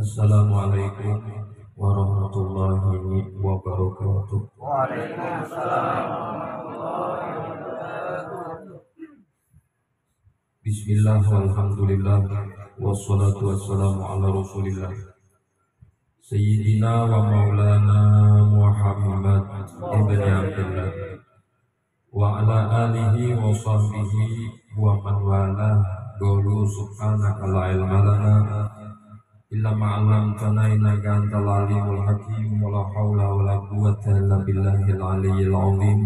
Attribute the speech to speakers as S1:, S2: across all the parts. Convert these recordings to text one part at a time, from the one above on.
S1: Assalamualaikum warahmatullahi wabarakatuh.
S2: Waalaikumsalam warahmatullahi wabarakatuh.
S1: Bismillah walhamdulillah wassalatu wassalamu ala rasulillah Sayyidina wa maulana Muhammad ibn Abdullah wa ala alihi wa sahbihi wa man wala. Qulu subhanaka la ilma lana illa ma 'allamtana innaka antal alimul hakim. Wa la haula wa la quwwata illa billahil aliyyil 'azim.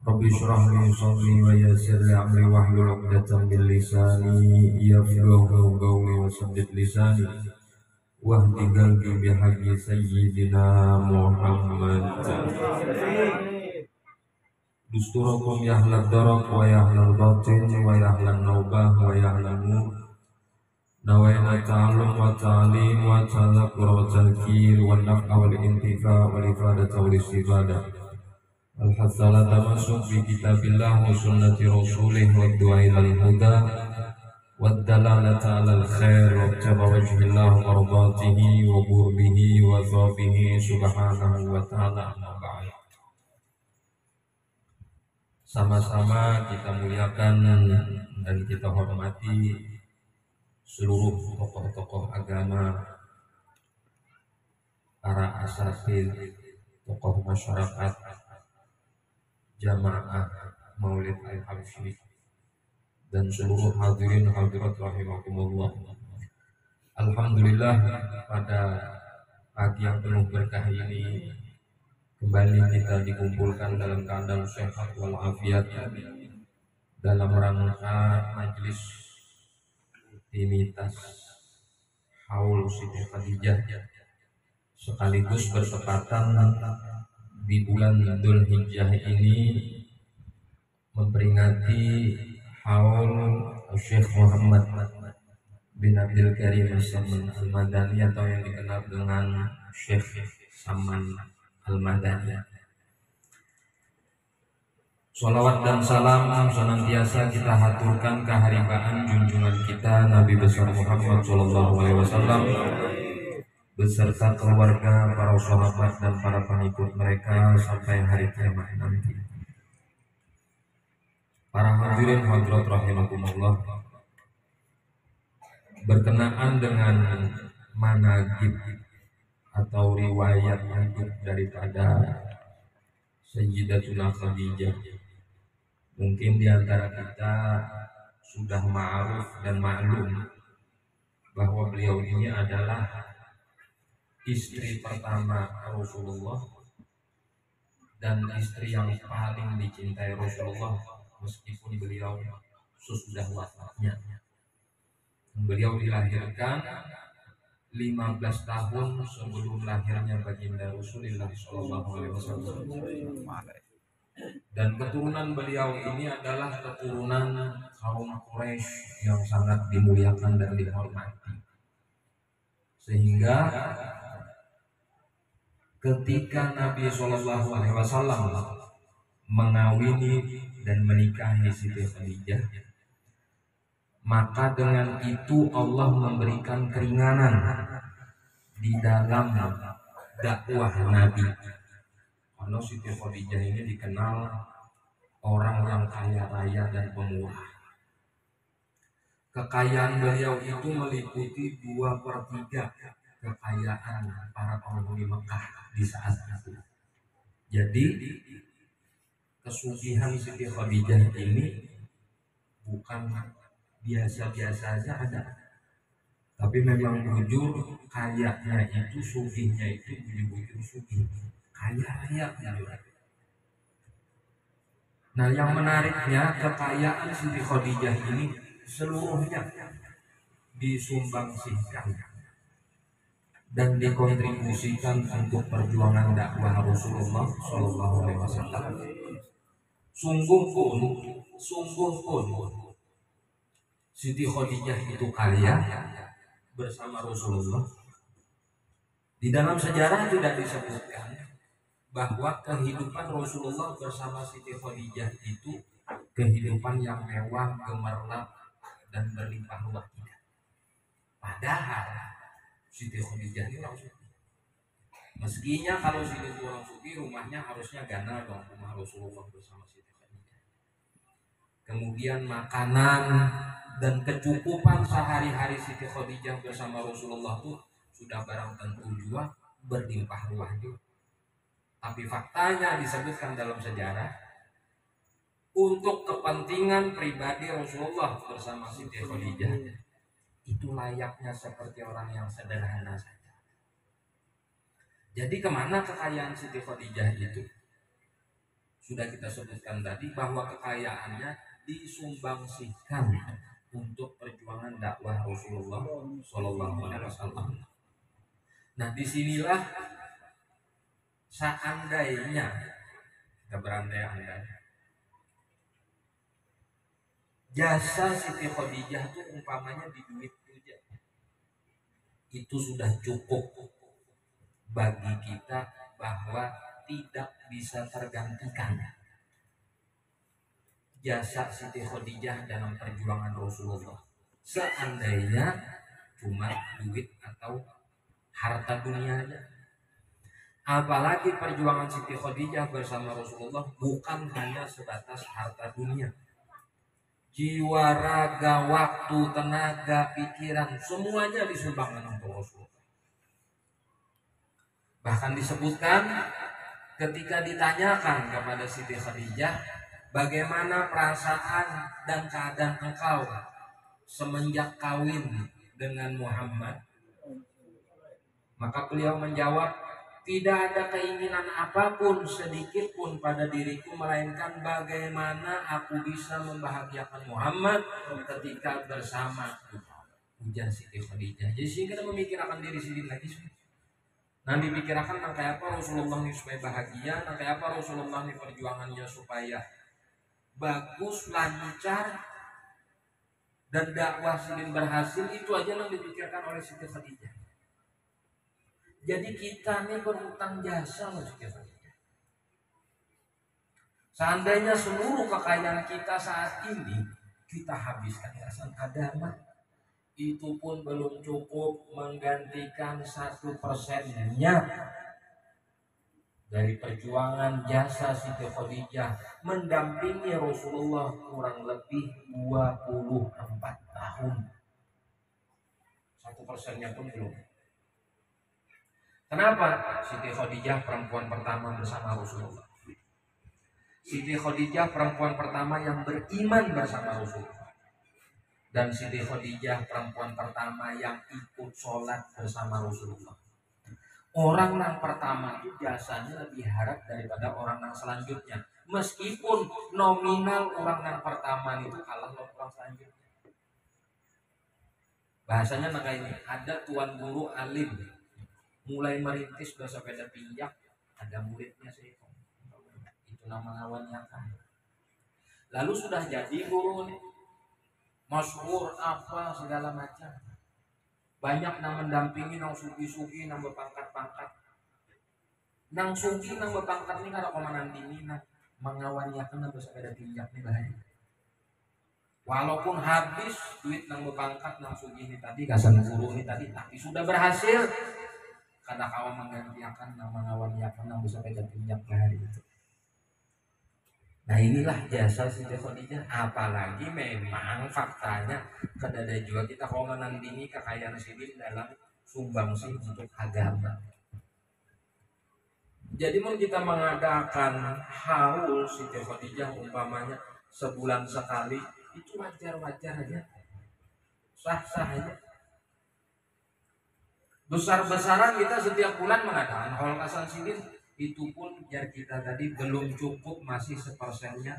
S1: Rabbi shrah li sadri wa yassir li amri wahlul 'uqdatam min lisani yafqahu qawli wa saddid lisani wahdi qalbi bihaqqi sayyidina Muhammad. Dusturakum yahlal darak wa yahlal batin wa yahlal naubah wa yahlal nur. Nawaina ta'allum wa ta'lim wa ta'laqqur wa talqir wa naf'a wal intifa' wal ifadata wal istifadah. Al-hasala tamasuk bi kitabillah wa sunnati rasulih wa du'a ilal huda wa dalalata alal khair wa taba wajhillah wa mardatihi wa burbihi wa thabihi subhanahu wa ta'ala. Sama-sama kita muliakan dan kita hormati seluruh tokoh-tokoh agama, para asatidz, tokoh masyarakat, jamaah Maulid Al-Habsyi, dan seluruh hadirin hadirat rahimakumullah. Alhamdulillah, pada pagi yang penuh berkah ini kembali kita dikumpulkan dalam keadaan sehat walafiat dalam rangka majelis rutinitas haul Siti Khadijah, sekaligus bertepatan di bulan Dzulhijjah ini memperingati haul Syekh Muhammad bin Abdul Karim As-Samman Al-Madani atau yang dikenal dengan Syekh Saman Al-Madani. Sholawat dan salam senantiasa kita haturkan keharibaan junjungan kita Nabi besar Muhammad SAW beserta keluarga, para sahabat dan para pengikut mereka sampai hari kiamat nanti. Para hadirin hadirat rahimakumullah, berkenaan dengan manaqib atau riwayat hidup daripada Sayyidatuna Khadijah, mungkin diantara kita sudah ma'ruf dan maklum bahwa beliau ini adalah istri pertama Rasulullah dan istri yang paling dicintai Rasulullah, meskipun beliau sesudah wafatnya. Beliau dilahirkan 15 tahun sebelum lahirnya baginda Rasulullah SAW. Dan keturunan beliau ini adalah keturunan kaum Quraisy yang sangat dimuliakan dan dihormati. Sehingga ketika Nabi SAW mengawini dan menikahi Siti Khadijah, maka dengan itu Allah memberikan keringanan di dalam dakwah Nabi. Karena Siti Khadijah ini dikenal orang yang kaya raya dan pemurah. Kekayaan beliau itu meliputi 2/3 kekayaan para penghuni Mekah di saat itu. Jadi kesugihan Siti Khadijah ini bukan biasa-biasa saja ada, tapi memang jujur kayanya itu, sugihnya itu bujur sugih, kaya raya. Nah, yang menariknya kekayaan Siti Khadijah ini seluruhnya disumbangsikan dan dikontribusikan untuk perjuangan dakwah Rasulullah SAW. Sungguh pun Siti Khadijah itu kaya bersama Rasulullah. Di dalam sejarah tidak disebutkan bahwa kehidupan Rasulullah bersama Siti Khadijah itu kehidupan yang mewah, gemerlap dan berlimpah ruah tidak. Padahal Siti Khadijah ini orang suci. Meskinya kalau Siti itu orang suci, rumahnya harusnya ganal dong, rumah Rasulullah bersama Siti Khadijah. Kemudian makanan dan kecukupan sehari-hari Siti Khadijah bersama Rasulullah itu sudah barang tentu jua berlimpah ruah juga. Tapi faktanya disebutkan dalam sejarah untuk kepentingan pribadi Rasulullah bersama Siti Khadijah itu layaknya seperti orang yang sederhana saja. Jadi kemana kekayaan Siti Khadijah itu? Sudah kita sebutkan tadi bahwa kekayaannya disumbangsihkan untuk perjuangan dakwah Rasulullah Shallallahu Alaihi Wasallam. Nah, disinilah seandainya kita berandai-andai jasa Siti Khadijah itu umpamanya di duit saja, itu sudah cukup bagi kita bahwa tidak bisa tergantikan jasa Siti Khadijah dalam perjuangan Rasulullah. Seandainya cuma duit atau harta dunianya. Apalagi perjuangan Siti Khadijah bersama Rasulullah bukan hanya sebatas harta dunia. Jiwa, raga, waktu, tenaga, pikiran, semuanya disumbangkan untuk Rasulullah. Bahkan disebutkan ketika ditanyakan kepada Siti Khadijah, bagaimana perasaan dan keadaan engkau semenjak kawin dengan Muhammad? Maka beliau menjawab, tidak ada keinginan apapun sedikit pun pada diriku melainkan bagaimana aku bisa membahagiakan Muhammad ketika bersama. Ujar Siti Khadijah. Jadi sehingga memikirkan diri sendiri lagi. Nah, dipikirkan kayak apa Rasulullah ini supaya bahagia, kayak apa Rasulullah ini perjuangannya supaya bagus, lancar, dan dakwah Sidin berhasil. Itu aja yang dipikirkan oleh Siti Khadijah. Jadi kita ini berhutang jasa loh Siti Khadijah. Seandainya seluruh kekayaan kita saat ini kita habiskan yayasan agama, itu pun belum cukup menggantikan 1%-nya dari perjuangan jasa Siti Khadijah mendampingi Rasulullah kurang lebih 24 tahun. 1%-nya pun belum. Kenapa? Siti Khadijah perempuan pertama bersama Rasulullah. Siti Khadijah perempuan pertama yang beriman bersama Rasulullah. Dan Siti Khadijah perempuan pertama yang ikut sholat bersama Rasulullah. Orang yang pertama itu jasanya lebih harap daripada orang yang selanjutnya. Meskipun nominal orang yang pertama itu kalah dengan orang selanjutnya. Bahasanya kayak ini, ada tuan guru alim mulai merintis bersepeda pinjak, ada muridnya seekor. Itu nama lawannya kan. Lalu sudah jadi guru nih, masyhur apa segala macam. Banyak yang mendampingi nang sugi-sugi, nang berpangkat-pangkat. Nang sugi nang berpangkat ini kada komandan dini nang mengawanyakan nang bersepeda pinjak nih bahaya. Walaupun habis duit nang berpangkat nang sugi ini tadi, kasan guru ini tadi, tapi sudah berhasil. Kada kawan menggantikan nama ngawanyakan nang bersepeda pinjak bahaya itu. Nah inilah jasa Siti Khadijah. Apalagi memang faktanya kada ada juga kita kalau menandingi kekayaan Sidin dalam sumbangsih untuk agama. Jadi mau kita mengadakan haul Siti Khadijah umpamanya sebulan sekali, itu wajar-wajar aja, sah-sah aja. Besar-besaran kita setiap bulan mengadakan haul kasan Sidin, itu pun biar kita tadi belum cukup, masih 1%-nya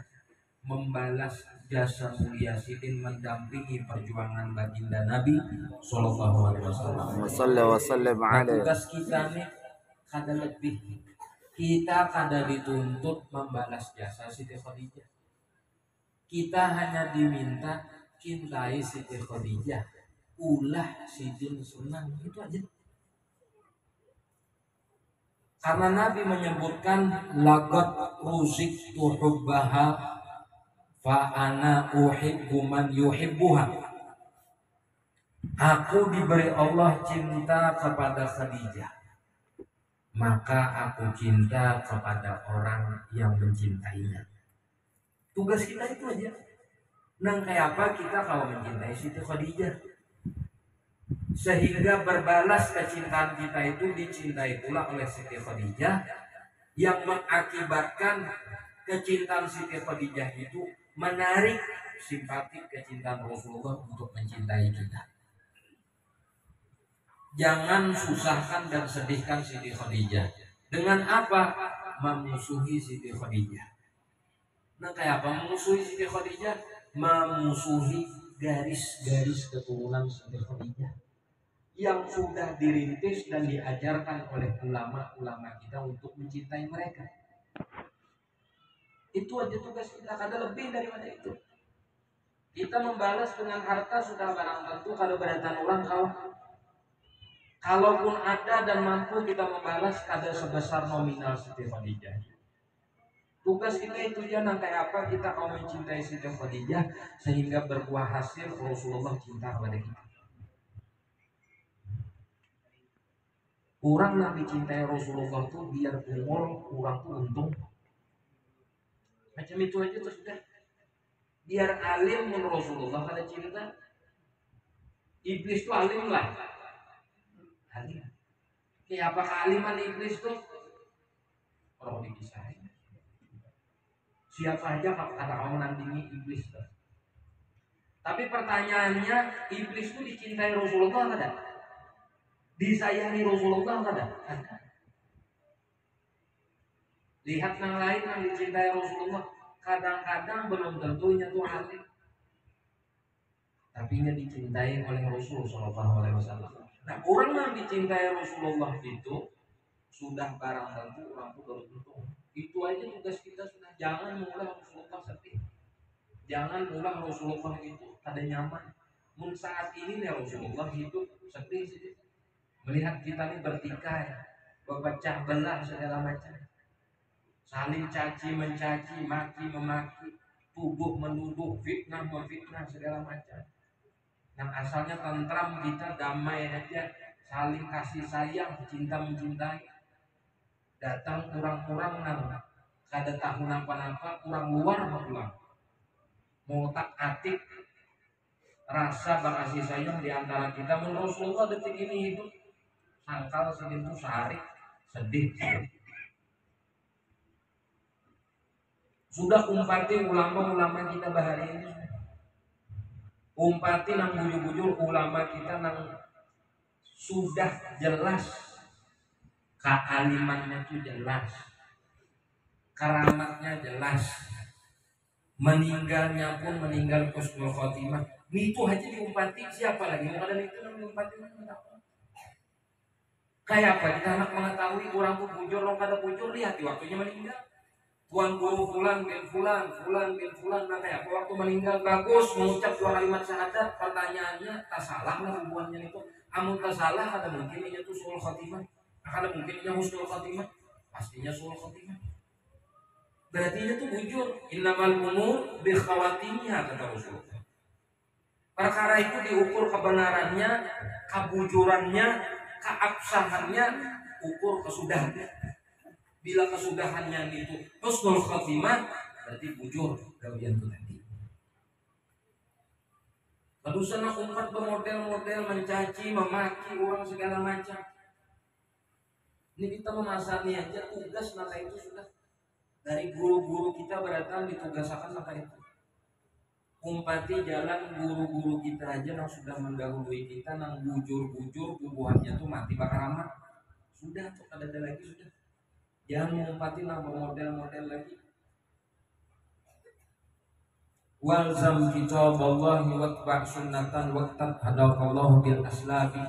S1: membalas jasa mulia Sidin mendampingi perjuangan baginda Nabi Sallallahu Alaihi Wasallam. Tugas kita nih kada lebih, kita kada dituntut membalas jasa Siti Khadijah. Kita hanya diminta cintai Siti Khadijah, ulah Sidin senang, itu aja. Karena Nabi menyebutkan laqad ruziktu hubbaha fa ana uhibbu man yuhibbuha. Aku diberi Allah cinta kepada Khadijah, maka aku cinta kepada orang yang mencintainya. Tugas kita itu aja. Nang kayak apa kita kalau mencintai Siti Khadijah, sehingga berbalas kecintaan kita itu dicintai pula oleh Siti Khadijah, yang mengakibatkan kecintaan Siti Khadijah itu menarik simpati kecintaan Rasulullah untuk mencintai kita. Jangan susahkan dan sedihkan Siti Khadijah. Dengan apa? Memusuhi Siti Khadijah. Nah kayak apa memusuhi Siti Khadijah? Memusuhi garis-garis keturunan Siti Khadijah yang sudah dirintis dan diajarkan oleh ulama-ulama kita untuk mencintai mereka. Itu aja tugas kita, kada lebih daripada itu. Kita membalas dengan harta sudah barang tentu, kalau beratan ulang kalaupun ada dan mampu kita membalas kada sebesar nominal Siti Khadijah. Tugas kita itu jangan kayak apa kita mau mencintai Siti Khadijah sehingga berbuah hasil Rasulullah cinta kepada kita. Orang yang dicintai Rasulullah tuh biar umur orang tuh untung. Macam itu aja tuh sudah. Biar alim menurut Rasulullah kada cinta. Iblis tuh alim lah. Alim. Kayak apa kealiman iblis tuh? Orang dikisahin. Siapa aja kata kamu nandingi iblis tuh. Tapi pertanyaannya, iblis tuh dicintai Rasulullah kada? Disayangi Rasulullah kada? Lihat yang lain yang dicintai Rasulullah, kadang-kadang belum tentunya tuh alim, tapi dia dicintai oleh Rasul Shallallahu Alaihi Wasallam. Nah orang yang dicintai Rasulullah itu sudah barang tentu orang itu beruntung. Itu aja tugas kita sudah. Jangan mulai Rasulullah sedih, jangan mulai Rasulullah itu ada nyaman. Mun saat ini nih Rasulullah hidup sedih sih, melihat kita ini bertikai, berpecah belah segala macam, saling caci mencaci, maki memaki, tuduh menuduh, fitnah memfitnah segala macam. Yang asalnya tentram kita damai aja, saling kasih sayang, cinta mencintai. Datang kurang-kurang nang kada tahu napa-napa, kurang luar pulang. Mau tak atik rasa bakasih sayang di antara kita. Menurut Rasulullah detik ini hidup sangkal segitu sehari sedih. Sudah umpati ulama-ulama kita bahari ini, umpati nang bujur-bujur ulama kita nang sudah jelas kealimannya itu jelas, keramatnya jelas, meninggalnya pun meninggal husnul khotimah. Itu aja diumpati, siapa lagi mau ada itu nang diumpati? Kayak apa kita anak mengetahui orang tuh bujur, orang kada bujur, lihat di waktunya meninggal. Tuan guru fulan bin fulan, nah kayak apa waktu meninggal bagus mengucap dua kalimat syahadat. Pertanyaannya tak salah lah hubungannya itu. Amun tak salah ada mungkin itu sul khotimah, ada mungkin itu husnul khotimah, pastinya sul khotimah. Berarti itu bujur. Innamal umur bi khawatimnya kata Rasulullah. Perkara itu diukur kebenarannya, kebujurannya, keabsahannya, ukur kesudahannya. Bila kesudahannya itu husnul khotimah, berarti bujur gawian itu tadi. Lalu sana umat bermodel-model mencaci, memaki orang segala macam. Ini kita memasani aja tugas maka itu sudah dari guru-guru kita berdatang ditugaskan maka itu. Umpati jalan guru-guru kita aja yang sudah mendahului kita nang bujur-bujur tubuhannya tuh mati bakar amat. Sudah tuh ada lagi sudah. Jangan mengumpati nama model-model lagi. Walzam kitaballahi watba' sunnatan waqtab hadakallahu bil aslafi.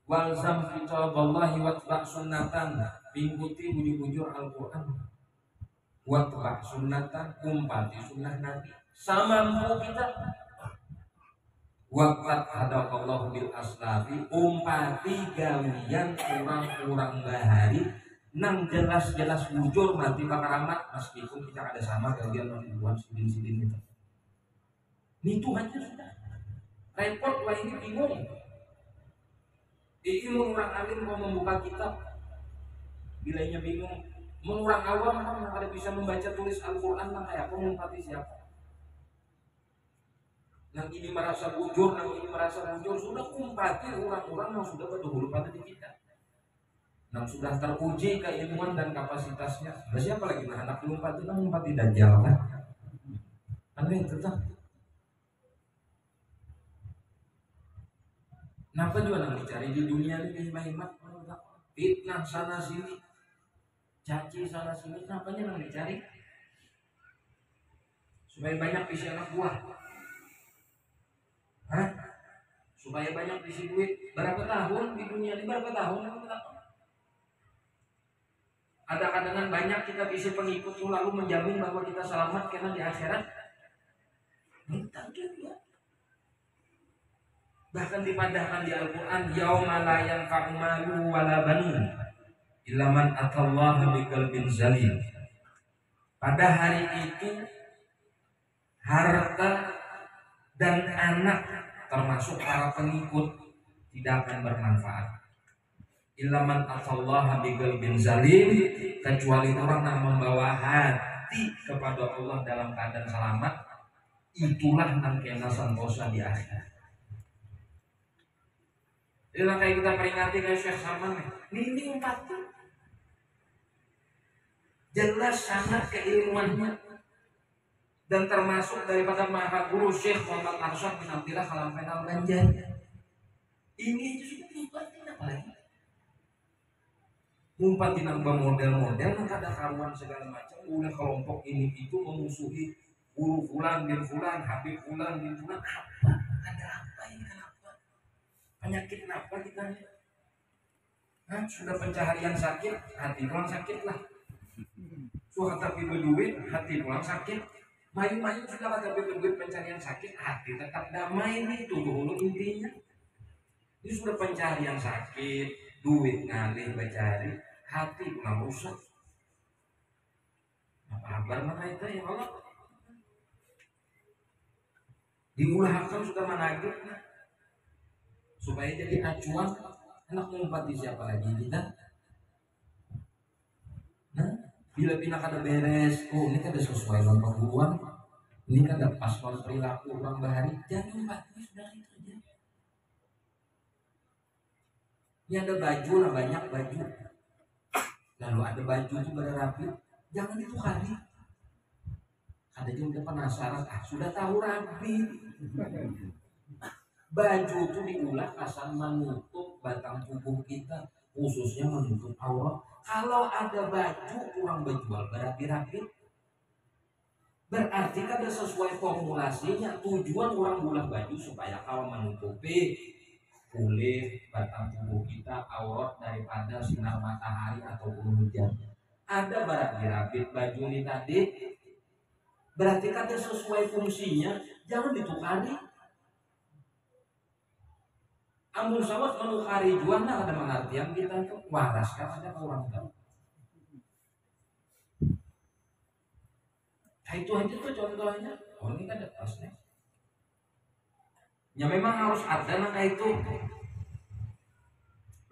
S1: Walzam kitaballahi watba' sunnatan, mengikuti bujur-bujur Al-Quran. Watba' sunnatan, umpati sunnah Nabi. Samampu kita. Waqtab hadakallahu bil aslafi, umpati gawian kurang-kurang bahari nang jelas-jelas bujur mati bakar amat meskipun kita ada sama kalian ribuan sidin-sidin itu. Itu aja sudah. Repot lah ini, bingung. Ini orang alim mau membuka kitab, bilanya bingung. Orang awam kan ada bisa membaca tulis Al-Quran lah kayak apa ngumpati siapa. Yang ini merasa bujur, yang ini merasa bujur, sudah kumpati orang-orang yang sudah berdahulu pada di kita, yang sudah teruji keilmuan dan kapasitasnya. Nah, siapa lagi nah anak ngumpati kan ngumpati dajjal kan? Kan itu tak. Kenapa juga yang dicari di dunia ini hemat, fitnah sana sini, caci sana sini, kenapa yang dicari? Supaya banyak isi anak buah. Hah? Supaya banyak isi duit. Berapa tahun di dunia ini? Berapa tahun? Ada kadang banyak kita isi pengikut lalu menjamin bahwa kita selamat karena di akhirat. Minta juga. Bahkan dipadahkan di Al-Quran, yauma la yanfa'u malu wala banun illa man atallaha biqalbin salim. Pada hari itu harta dan anak termasuk para pengikut tidak akan bermanfaat. Illa man atallaha biqalbin salim, kecuali orang yang membawa hati kepada Allah dalam keadaan selamat, itulah yang kena santosa di akhirat. Jadi kayak kita peringati kayak Syekh Salman ini 4 jelas sangat keilmuannya, dan termasuk daripada maha guru Syekh Muhammad Arsyad bin Abdillah Kalam Penal Banjar. Ini sudah ngumpatin apa lagi? Ngumpatin nambah model-model, maka ada karuan segala macam. Udah kelompok ini itu memusuhi guru fulan bin fulan, Habib fulan bin fulan. Apa? Ada apa ini? Kenapa? Penyakit apa kita? Nah, sudah pencaharian sakit, hati pulang sakit lah. Sudah tapi berduit, hati pulang sakit. Main-main sudah tapi berduit pencarian sakit, hati tetap damai. Itu dulu intinya. Ini sudah pencarian sakit, duit ngalih bercari, hati pulang rusak. Apa kabar maka itu ya Allah? Diulahkan sudah menagih supaya jadi acuan. Anak ngumpati siapa lagi kita? Nah, bila kada beres, oh ini kada sesuai dengan perguruan, ini kada pas dengan perilaku orang bahari, jangan ngumpati, sudah itu aja. Ini ada baju lah, banyak baju. Lalu ada baju itu pada rapi, jangan ditukari. Ada juga penasaran, sudah tahu rapi. Baju itu diulah asal menutup batang tubuh kita, khususnya menutup aurat. Kalau ada baju kurang berjual berapi-rapi, berarti ada sesuai formulasinya. Tujuan orang ulah baju supaya kalau menutupi kulit batang tubuh kita, aurat daripada sinar matahari ataupun hujan. Ada berapi-rapi baju ini tadi, berarti ada sesuai fungsinya, jangan ditukari. Amun sawat menukari jual nah ada pengertian kita itu waras kan ada orang tahu. Nah, itu aja tuh contohnya. Oh ini kan ada tasnya. Ya memang harus ada nah kayak itu.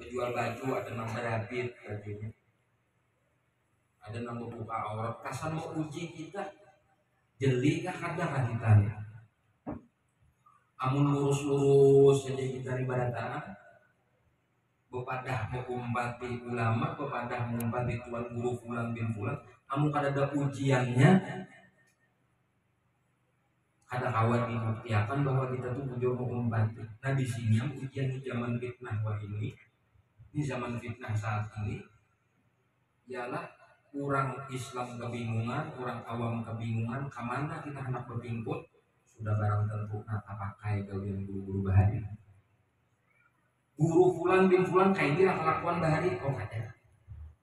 S1: Berjual baju ada nama rabit bajunya. Ada nama buka aurat. Kasan mau uji kita jeli kah kada kita nih. Amun lurus-lurus jadi kita ibadatana bepadah mengumpati ulama, bepadah mengumpati tuan guru fulan bin fulan, amun kada ada ujiannya, kada kawan dibuktikan bahwa kita tuh bujur mengumpati. Nah di sini yang ujian di zaman fitnah wah ini zaman fitnah saat ini, ialah orang Islam kebingungan, orang awam kebingungan, kemana kita hendak berpingkut. Sudah barang tentu nata pakai kalian guru-guru bahari. Guru fulan bin fulan kayak gini kelakuan bahari, oh kada.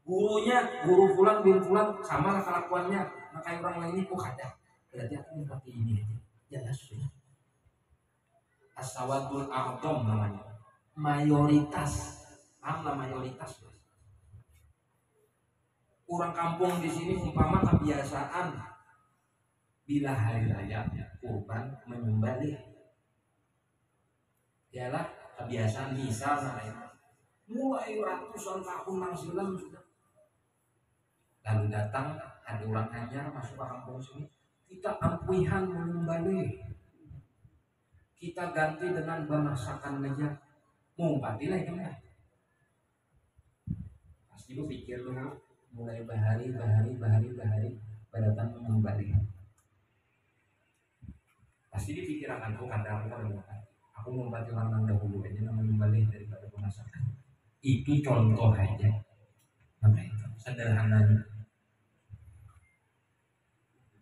S1: Gurunya guru fulan bin fulan sama kelakuannya, maka orang lainnya oh kada. Berarti aku seperti ini aja, jelas sudah. As-sawadul a'dham namanya, mayoritas, apa mayoritas? Orang kampung di sini umpama kebiasaan bila hari raya kurban menyembelih. Ialah kebiasaan misal mulai ratusan tahun yang silam sudah. Lalu datang ada orang anyar masuk ke kampung sini, kita ampuihan mengembali, kita ganti dengan bermasakan aja, mau patilah itu ya. Pasti lu pikir dulu, mulai bahari datang mengembali. Pasti dipikirkan tuh kata aku membati orang dahulu aja nama mengembali daripada pemasakan. Itu contoh aja, apa itu sederhananya.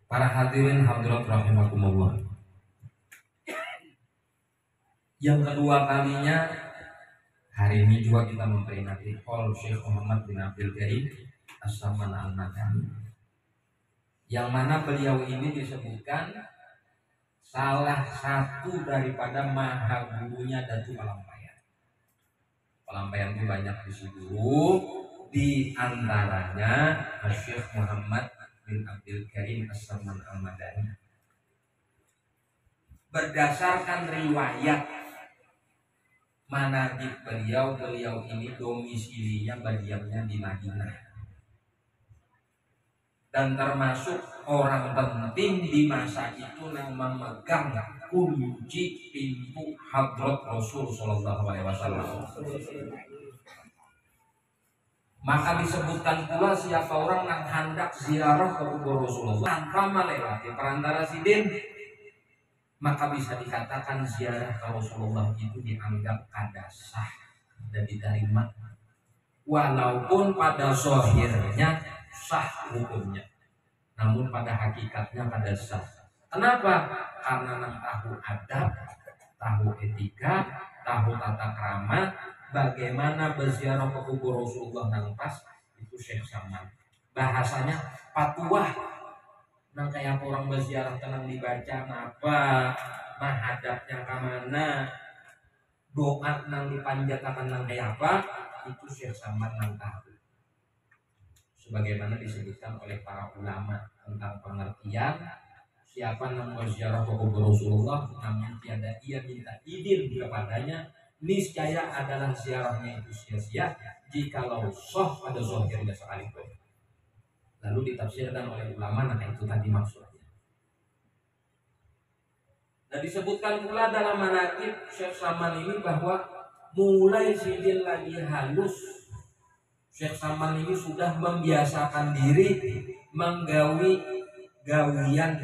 S1: Para hadirin hadirat rahimakumullah. Yang kedua kalinya hari ini juga kita memperingati Haul Syekh Muhammad bin Abdul Karim As-Saman Al-Madani, yang mana beliau ini disebutkan salah satu daripada maha gurunya Datu Palampayan. Palampayan itu banyak di situ, di antaranya Syekh Muhammad bin Abdul Karim As-Saman Al-Madani. Berdasarkan riwayat manaqib beliau ini domisilinya berdiamnya di Madinah, dan termasuk orang penting di masa itu yang memegang kunci pintu hadrat Rasul Sallallahu Alaihi Wasallam. Maka disebutkan pula siapa orang yang hendak ziarah ke kubur Rasulullah tanpa melewati perantara sidin, maka bisa dikatakan ziarah ke Rasulullah itu dianggap kada sah dan diterima, walaupun pada zahirnya sah hukumnya, namun pada hakikatnya kada sah. Kenapa? Karena nang tahu adab, tahu etika, tahu tata krama, bagaimana berziarah ke kubur Rasulullah nang pas itu Syekh Saman. Bahasanya patuah, nang kayak orang berziarah tenang dibaca apa, menghadapnya ke mana, doa nang dipanjatkan nang kayak apa, itu Syekh Saman nang tahu. Sebagaimana disebutkan oleh para ulama tentang pengertian siapa yang berziarah ke kubur Rasulullah namun tiada ia minta izin kepadanya, niscaya adalah ziarahnya itu sia-sia jikalau sah pada zahirnya sekalipun. Lalu ditafsirkan oleh ulama, nah itu tadi maksudnya. Dan disebutkan pula dalam manaqib Syekh Saman ini bahwa mulai sidin lagi halus, Syekh Saman ini sudah membiasakan diri menggawi gawian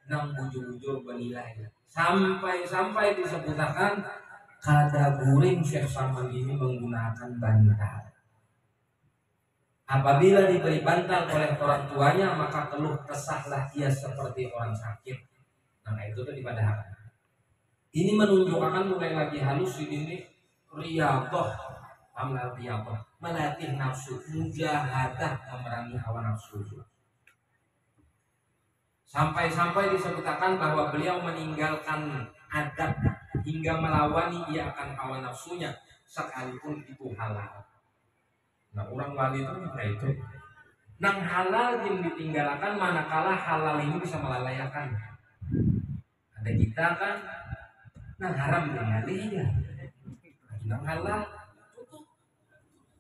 S1: nang bujur-bujur benilai, sampai disebutkan kada guring Syekh Saman ini menggunakan bantal. Apabila diberi bantal oleh orang tuanya, maka keluh kesahlah ia seperti orang sakit. Nah itu tadi pada ini menunjukkan mulai lagi halus ini riyadhah, amal riyadhah, melatih nafsu, mujahadah, memerangi hawa nafsu. Sampai disebutkan bahwa beliau meninggalkan adab hingga melawani ia akan hawa nafsunya sekalipun itu halal. Nah orang wali itu nang halal yang ditinggalkan manakala halal ini bisa melalayakan. Ada kita kan nang haram tinggalnya, nang halal tutup.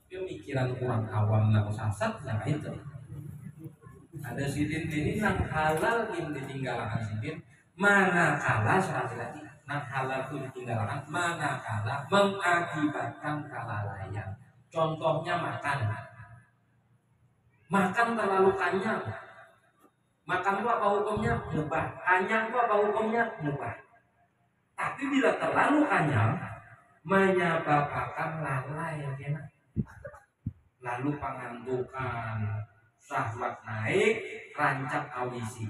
S1: Pemikiran orang awam nang sasat nah itu. Ada sidin ini nang halal yang ditinggalkan sidin, manakala sekali lagi nang halal itu ditinggalkan manakala mengakibatkan kelalaian. Contohnya makan terlalu kenyang. Makan itu apa hukumnya? Mubah. Kenyang itu apa hukumnya? Mubah. Tapi bila terlalu kenyang menyebabkan lalai ya, lalu pengantukan, syahwat naik, rancak awisi.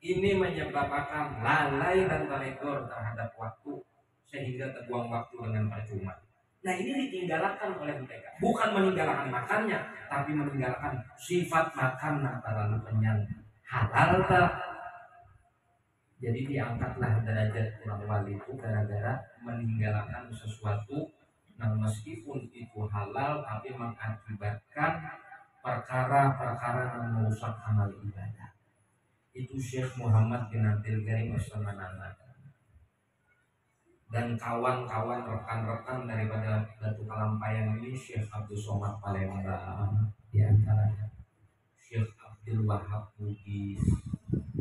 S1: Ini menyebabkan lalai dan teledor terhadap waktu sehingga terbuang waktu dengan percuma. Nah ini ditinggalkan oleh mereka, bukan meninggalkan makannya, tapi meninggalkan sifat makan yang terlalu kenyang. Halal tak? Jadi diangkatlah derajat orang wali itu gara-gara meninggalkan sesuatu yang meskipun itu halal tapi mengakibatkan perkara-perkara yang merusak amal ibadah. Itu Syekh Muhammad bin Abdul Karim As-Saman Al-Madani. dan kawan-kawan rekan-rekan daripada Batu Kalampayan ini, Syekh Abdul Somad Palembang di antaranya, Syekh Abdul Wahab Bugis,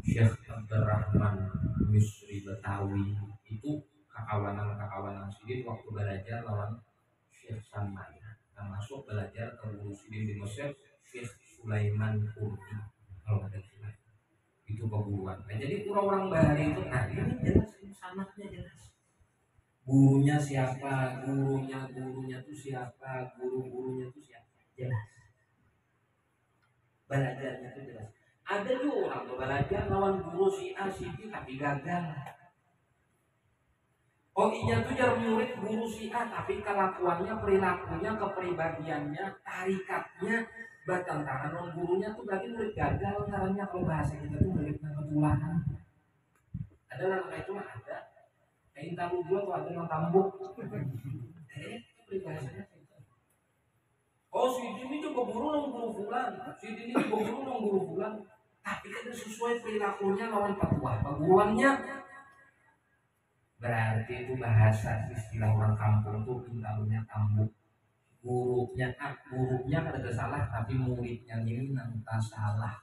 S1: Syekh Abdurrahman Misri Betawi, itu kawanan sidin waktu belajar lawan Syekh Salman, termasuk belajar ke guru sidin di Mesir, Syekh Sulaiman Kurdi kalau ada istilah itu perguruan. Nah, jadi orang-orang Bahari itu, nah ini jelas sanadnya jelas. Gurunya siapa, gurunya tuh siapa, guru-gurunya tuh siapa, jelas. Belajarnya tuh jelas. Ada juga orang tuh belajar lawan guru si A si B tapi gagal. Oh iya tuh jar murid guru si A tapi kelakuannya, perilakunya, kepribadiannya, tarikatnya bertentangan dengan gurunya tuh berarti murid gagal caranya. Kalau bahasa kita tuh muridnya ketularan. Ada lah kayak itu mah ada. Kain tahu gua tuh ada yang tambuk. Peribahasanya oh si ini coba guru nong guru fulan, si ini coba guru nong guru fulan. Tapi kan sesuai perilakunya lawan petua perguruannya. Berarti itu bahasa istilah orang kampung tuh pintarunya tambuk. Gurunya kan ada salah tapi muridnya ini nanti salah.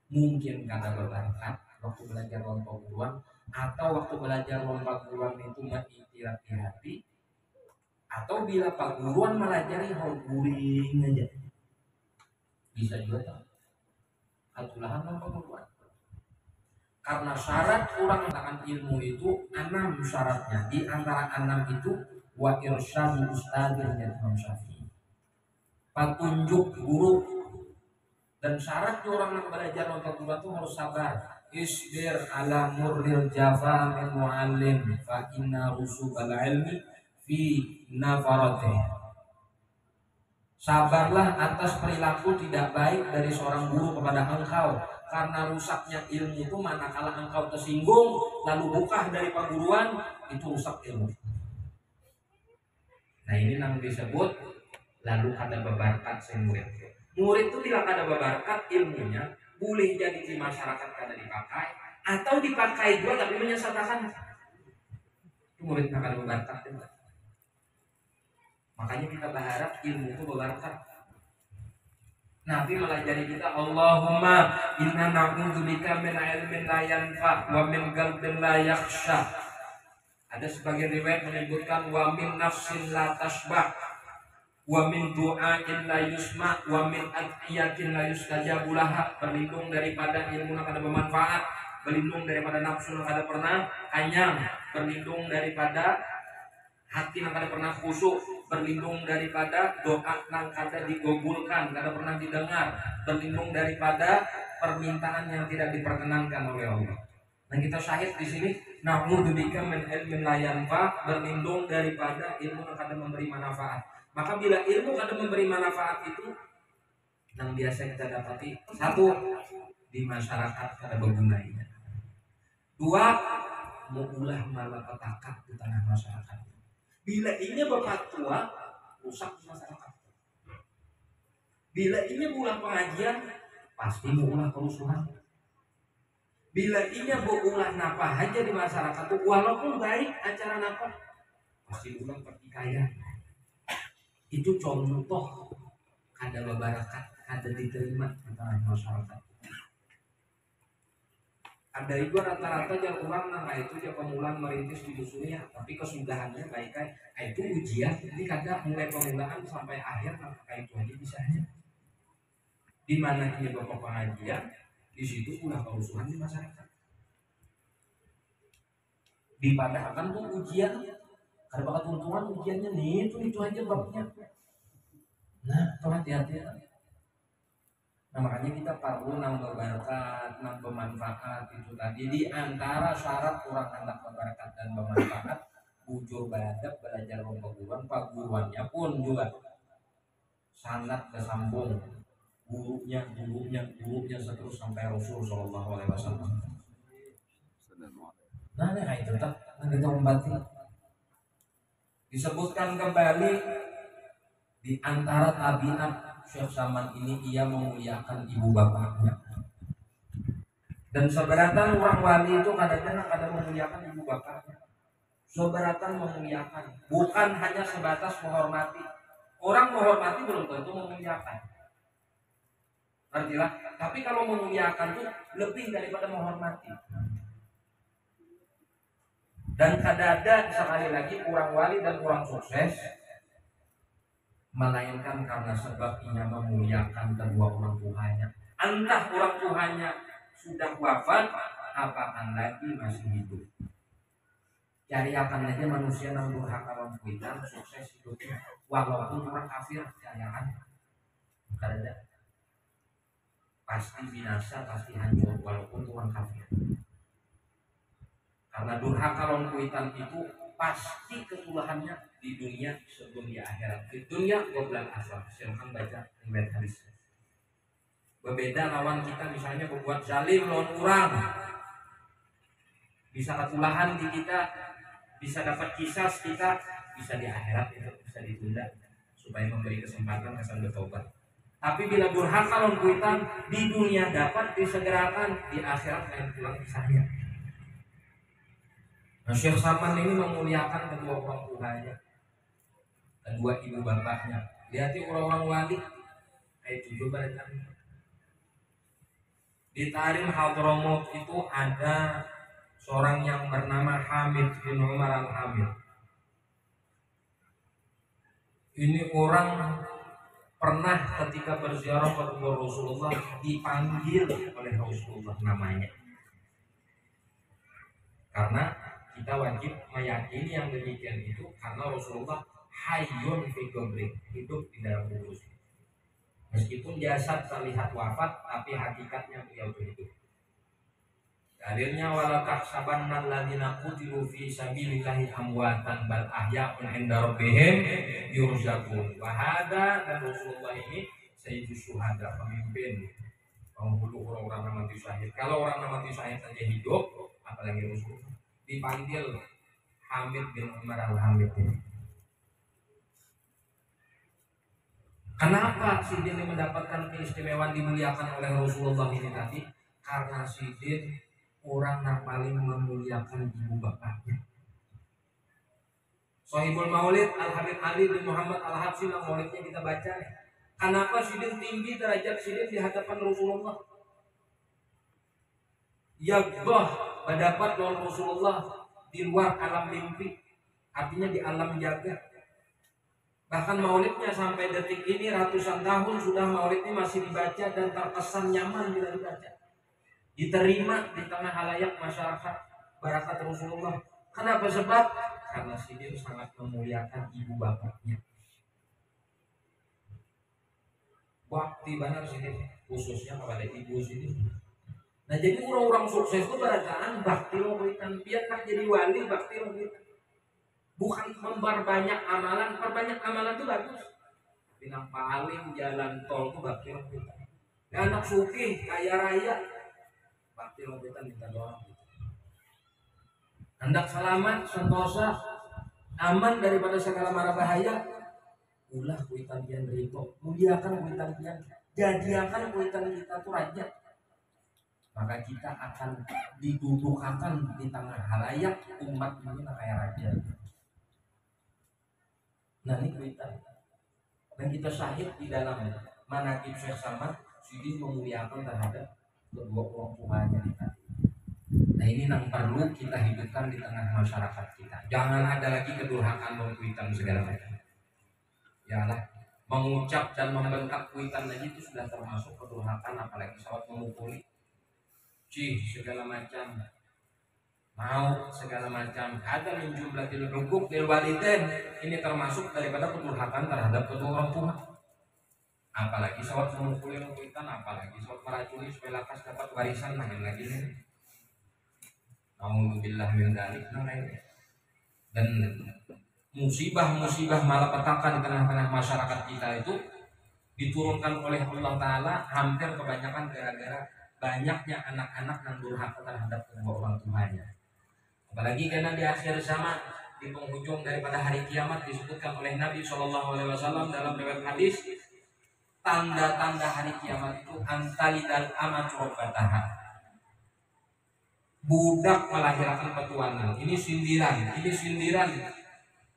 S1: Mungkin kata berbakat waktu belajar lawan perguruan, atau waktu belajar lawan perguruan itu mengiktiraf di hati, atau bila perguruan melajari hal guring aja bisa juga atulahan lawan perguruan. Karena syarat orang menggunakan ilmu itu 6 syaratnya. Di antara 6 itu wa irsyadu ustadzil Imam Syafi'i, petunjuk guru. Dan syarat orang yang belajar untuk guru itu harus sabar. Isbir ala murril jafa min muallim fa inna rusubal ilmi fi nafaratih. Sabarlah atas perilaku tidak baik dari seorang guru kepada engkau, karena rusaknya ilmu itu manakala engkau tersinggung lalu buka dari perguruan, itu rusak ilmu. Nah ini yang disebut lalu ada beberkat murid. Murid itu bila ada beberkat ilmunya boleh jadi di masyarakat kada dipakai atau dipakai juga tapi menyesatkan. Itu murid yang ada beberkat. Makanya kita berharap ilmu itu berberkat. Nabi melajari kita, Allahumma inna na'udzubika min ilmin la yanfa wa min qalbin la yakhsha. Ada sebagian riwayat menyebutkan wa min nafsin la tashbah wa min du'ain la yusma wa min ad'iyatin la yustajabu laha. Berlindung daripada ilmu yang kada bermanfaat, berlindung daripada nafsu yang kada pernah kanyang, berlindung daripada hati yang kada pernah khusyuk, berlindung daripada doa yang kada digobulkan, kada pernah didengar, berlindung daripada permintaan yang tidak diperkenankan oleh Allah. Dan kita syahid di sini, na'udzubika min ilmin la yanfa, berlindung daripada ilmu yang kada memberi manfaat. Maka bila ilmu kada memberi manfaat itu yang biasa kita dapati, satu, di masyarakat kada bergunanya. Dua, mengulah malapetaka di tengah masyarakat. Bila ini berfatwa, rusak masyarakat. Bila ini ulah pengajian, pasti mengulah kerusuhan. Bila ini berulah napa aja di masyarakat itu, walaupun baik acara napa, pasti ulah pertikaian. Itu contoh ada berakat, ada diterima di tengah masyarakat. Ada juga rata-rata yang orang nama itu dia pemulaan merintis di dusunnya, tapi kesudahannya baik-baik. Itu ujian, jadi kadang mulai pemulaan sampai akhir kayak itu aja bisanya. Di mana ini bapak pengajian, di situ ulah kerusuhan di masyarakat. Dipadahkan tuh ujian, ada bakat keuntungan ujiannya nih itu aja babnya. Nah, tuh hati-hati. Nah, makanya kita perlu nambah berkat, nambah manfaat itu tadi. Di antara syarat orang hendak berkat dan bermanfaat, bujur beradab, belajar perguruan, perguruannya pun juga sangat kesambung. Gurunya seterus sampai Rasul Shallallahu Alaihi Wasallam. Nah, itu tak kita membati. Disebutkan kembali di antara tabiat Syekh Saman ini, ia memuliakan ibu bapaknya. Dan sebenarnya orang wali itu kadang-kadang memuliakan ibu bapaknya.
S3: Seberatan memuliakan, bukan hanya sebatas menghormati. Orang menghormati belum tentu memuliakan. Artinya, tapi kalau memuliakan itu lebih daripada menghormati. Dan kadang-kadang sekali lagi orang wali dan orang sukses melainkan karena sebab ia memuliakan kedua orang tuanya. Entah orang tuanya sudah wafat, apakah lagi masih hidup. Cari akan aja manusia yang durhaka orang kuitan sukses hidupnya, walaupun orang kafir cariakan karena pasti binasa, pasti hancur walaupun orang kafir. Karena durhaka orang kuitan itu pasti kesalahannya di dunia sebelum di akhirat. Di dunia goblan asal. Silahkan baca riwayat hadis. Berbeda lawan kita misalnya berbuat zalim lawan orang, bisa kesalahan di kita, bisa dapat kisah kita, bisa di akhirat itu bisa ditunda supaya memberi kesempatan kesan bertobat. Tapi bila durhaka lawan kuitan di dunia dapat disegerakan, di akhirat lain pulang kisahnya. Nah, Syekh Saman ini memuliakan kedua orang tuanya, kedua ibu bapaknya. Lihat orang-orang wali, itu juga pada di Tarim Hadramaut itu ada seorang yang bernama Hamid bin Umar al-Hamid. Ini orang pernah ketika berziarah ke kubur Rasulullah dipanggil oleh Rasulullah namanya. Karena kita wajib meyakini yang demikian itu karena Rasulullah hayyun fi qabri, hidup di dalam kubur. Meskipun jasad terlihat wafat, tapi hakikatnya beliau hidup. Dalilnya wala tahsabanna alladziina qutilu fi sabilillahi amwatan bal ahya'un 'inda rabbihim yurzaqun. Wa hada, dan Rasulullah ini sayyidus syuhada, pemimpin penghulu orang-orang mati syahid. Kalau orang mati syahid saja hidup, apalagi Rasulullah. Dipanggil Hamid bin Umar al-Hamid ini. Kenapa Sidin mendapatkan keistimewaan dimuliakan oleh Rasulullah ini tadi? Karena Sidin orang yang paling memuliakan ibu bapaknya. Sohibul Maulid Al-Habib Ali bin Muhammad Al-Habsyi yang maulidnya kita baca nih. Kenapa Sidin tinggi derajat Sidin di hadapan Rasulullah? Yaqdah mendapat lawan Rasulullah di luar alam mimpi, artinya di alam jagat. Bahkan maulidnya sampai detik ini ratusan tahun sudah maulid ini masih dibaca dan terkesan nyaman bila dibaca, diterima di tengah halayak masyarakat barakat Rasulullah. Kenapa? Sebab karena Sidin sangat memuliakan ibu bapaknya. Bakti benar Sidin, khususnya kepada ibu Sidin. Nah, jadi orang-orang sukses itu berataan bakti logitan, biar tak jadi wali bakti logitan. Bukan memperbanyak amalan, perbanyak amalan itu bagus. Bilang paling jalan tol itu bakti logitan. Ya, anak sugih, kaya raya, bakti logitan minta doa. Hendak selamat, sentosa, aman daripada segala mara bahaya, ulah kuitan pian rito, muliakan kuitan pian, jadiakan kuitan kita tuh raja. Maka kita akan didudukakan di tengah halayak umat ini kayak raja. Nah, ini kuitan. Dan kita syahid di dalam manaqib Syekh Saman, Sidin memuliakan terhadap kedua orang tuanya kita. Nah, ini yang perlu kita hidupkan di tengah masyarakat kita. Jangan ada lagi kedurhakaan kuitan segala macam. Yalah, mengucap dan membentak kuitan lagi itu sudah termasuk kedurhakaan, apalagi sahabat memukuli. Segala macam, mau segala macam, ada menjumlah hukuk bil walidain, ini termasuk daripada kedurhakaan terhadap kedua orang tua. Apalagi sahabat memukuli kuitan, apalagi sahabat meracuni supaya lakas dapat warisan, makin lagi nih. Alhamdulillah min dzalik. Dan musibah-musibah malapetaka di tengah-tengah masyarakat kita itu diturunkan oleh Allah Ta'ala hampir kebanyakan gara-gara banyaknya anak-anak yang durhaka terhadap kedua orang tuanya. Apalagi karena di akhir zaman, di penghujung daripada hari kiamat, disebutkan oleh Nabi SAW dalam riwayat hadis, tanda-tanda hari kiamat itu antalidal amatu rabbataha. budak melahirkan petuanan. Ini sindiran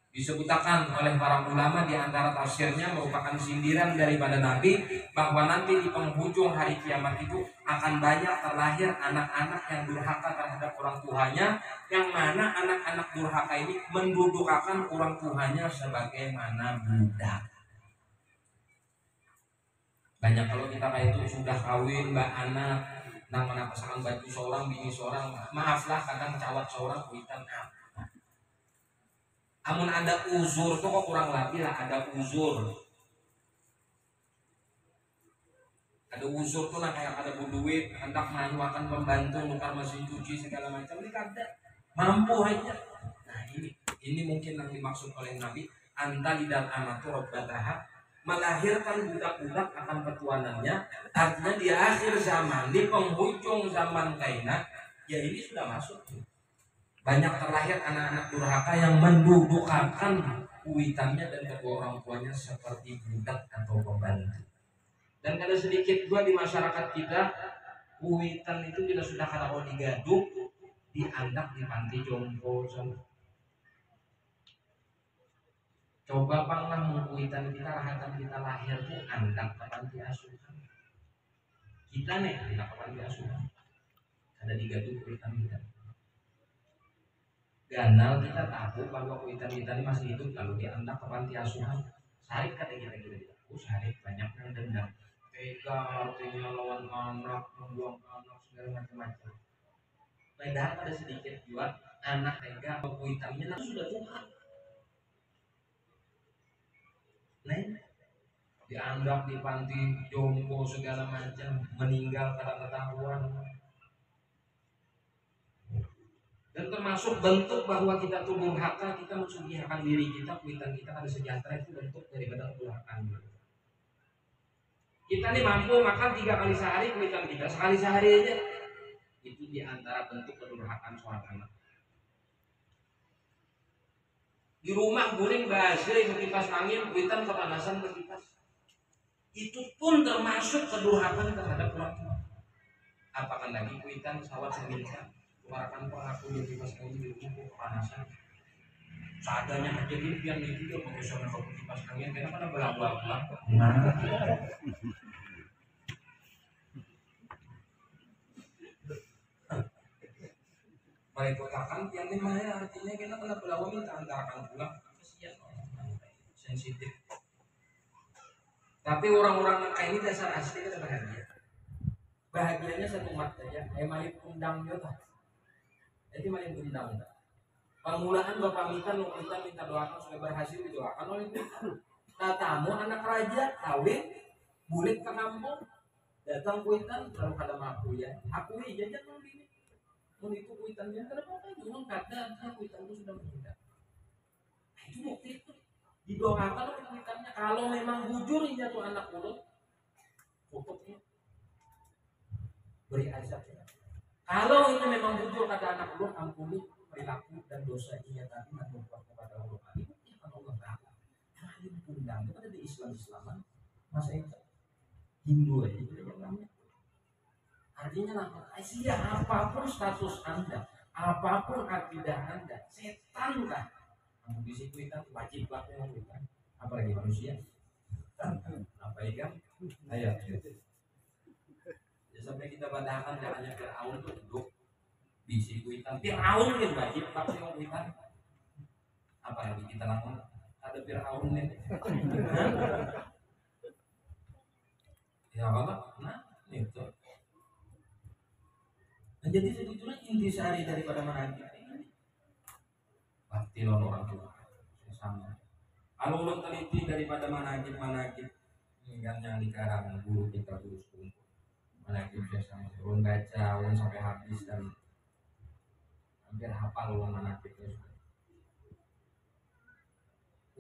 S3: disebutkan oleh para ulama, di antara tafsirnya merupakan sindiran daripada Nabi bahwa nanti di penghujung hari kiamat itu akan banyak terlahir anak-anak yang durhaka terhadap orang tuanya, yang mana anak-anak durhaka ini mendudukakan orang tuanya sebagaimana budak. Banyak kalau kita kayak itu sudah kawin mbak anak, nama pasangan baju seorang, bini seorang, maaflah kadang cawat seorang kuitan. Amun ada uzur tuh kok kurang lebih lah, ada uzur. Ada uzur tuh lah kayak ada duit, hendak akan membantu nukar mesin cuci segala macam, ini kada mampu aja. Nah ini mungkin yang dimaksud oleh Nabi, antalidan amatu robbataha, melahirkan budak-budak akan petuanannya. Artinya di akhir zaman, di penghujung zaman kaina, ya ini sudah masuk. Banyak terlahir anak-anak durhaka yang mendudukakan kuitannya dan kedua orang tuanya seperti budak atau pembantu. Dan kada sedikit juga di masyarakat kita, kuitan itu bila sudah kada mau digaduk, diandak di panti jompo. Coba panglah mengkuitan kita, rahatan kita lahir tuh andak ke panti asuhan. Kita nih andak ke panti asuhan, ada digaduk kuitan kita. Ganal kita tahu bahwa kuitan kita ini masih hidup, lalu diandak ke panti asuhan. Sarik kata kita, sarik banyak yang dendam. Tega artinya lawan anak, membuang anak segala macam-macam. Padahal ada sedikit juga anak tega kuitannya lalu sudah Tuhan. Nah, dianggap di panti jompo segala macam, meninggal karena ketahuan. Dan termasuk bentuk bahwa kita tuh durhaka, kita mensugihakan diri kita, kuitan kita ada sejahtera, itu bentuk daripada kedurhakaan. Kita nih mampu makan 3 kali sehari, kuitan kita sekali sehari aja, itu diantara bentuk kedurhakaan seorang anak. Di rumah guring basir, kipas angin, kuitan kepanasan berkipas, itu pun termasuk kedurhakaan terhadap orang tua. Apakah lagi kuitan sawat seminta, kemarakan aku di kipas angin di rumah kepanasan, seadanya aja gitu yang itu dia pakai sama kipas angin, karena pada belang-belang. Mereka katakan yang dimana artinya kita kena belawa minta antarakan pulang, kasihan sensitif. Tapi orang-orang yang kayak ini dasar asli kita bahagia. Bahagianya satu mat saja, main undang gitu. Jadi main undang. Permulaan bapak minta kita minta doakan supaya berhasil didoakan oleh kita. Tamu anak raja kawin, bulik ke kampung, datang kuitan lalu kada mampu ya, akui jajan mau ini. Mau itu kuitannya kenapa kan memang kada kuitan itu sudah meninggal. Nah, itu bukti itu didoakan oleh kuitannya. Kalau memang bujur ini tuh anak ulun, tutupnya beri azab. Kalau ini memang bujur kata anak ulun, ampuni perilaku dan dosa ini tadi dan berbuat kepada Allah. Ini bukti kalau Allah Taala. Ini undang itu ada di Islam masa itu Hindu aja itu yang namanya. Artinya apapun status Anda, apapun akidah Anda, setan lah. Kamu bisa kita wajib lakukan kita. Apalagi manusia. Apa ikan? Ayat. Ya, sampai kita badakan jalannya Fir'aun itu duduk bisi kuitan. Fir'aun yang wajib lakukan kita. Apalagi kita lakukan ada Fir'aun nih. Ya apa? Nah, itu. Nah, jadi sebetulnya intisari daripada manhaj ini bakti orang tua sama. Kalau ulun teliti daripada manhaj yang dikarang guru kita guru sekolah manhaj sama ulun baca ulun sampai habis dan hampir hafal ulun manhaj itu.